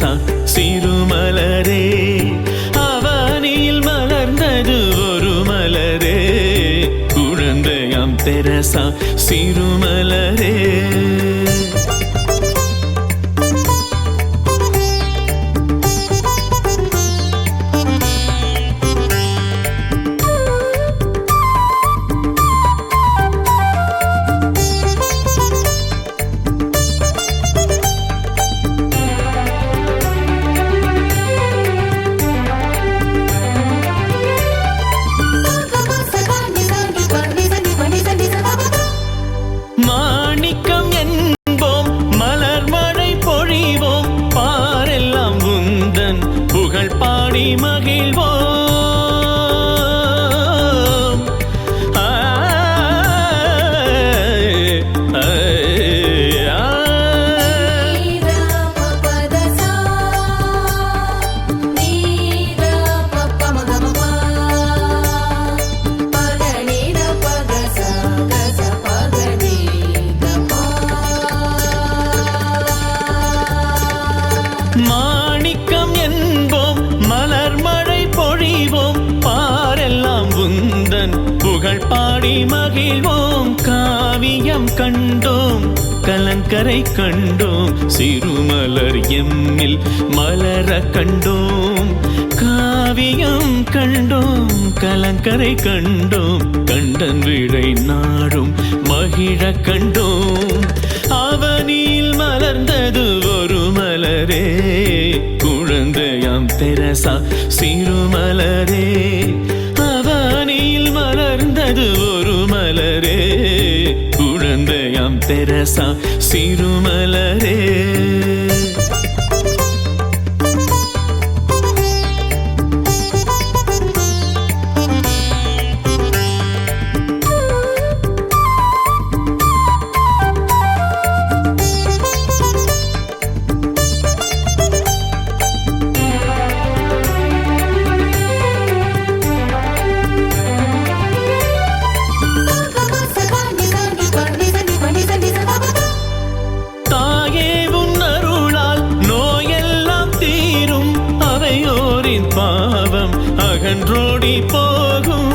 Teresa சிறுமலரே அவனில் மலர்ந்தது ஒரு மலரே குழந்தையாம் தெரசா சிறுமலரே பாடி மகிழ்வோம் மாணிக்கம் என்போம் மலர்மழை பொழிவோம் பாரெல்லாம் உந்தன் புகழ் பாடி மகிழ்வோம் காவியம் கண்டோம் கலங்கரை கண்டோம் சிறுமலர் எம்மில் மலர கண்டோம் காவியம் கண்டோம் கலங்கரை கண்டோம் கண்டன் விழை நாடும் மகிழ கண்டோம் அவனில் மலர்ந்தது ஒரு மலரே குழந்தையாம் தெரசா சிறுமலரே அவனில் மலர்ந்தது ஒரு மலரே குழந்தையாம் தெரசா சிறுமலரே பாவம் அகன்றோடி போகும்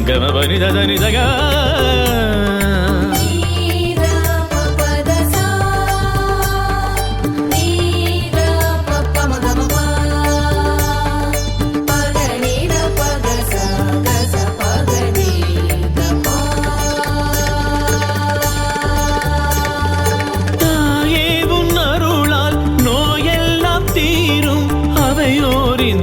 கமபனி ததனி தகா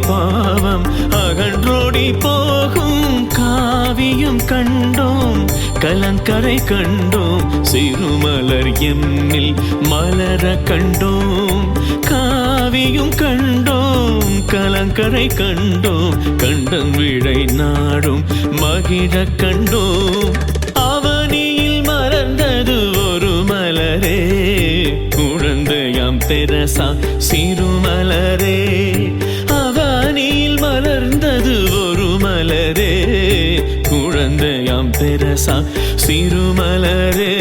பாவம் அகன்றோடி போகும் காவியம் கண்டோம் கலங்கரை கண்டோம் சிறுமலர் எம்மில் மலர கண்டோம் காவியம் கண்டோம் கலங்கரை கண்டோம் கண்டன் விழை நாடும் மகிழ கண்டோம் அவனில் மலர்ந்தது ஒரு மலரே குழந்தையாம் தெரசா சிறுமலரே அவனில் மலர்ந்தது ஒரு மலரே குழந்தையாம் தெரசா சிறுமலரே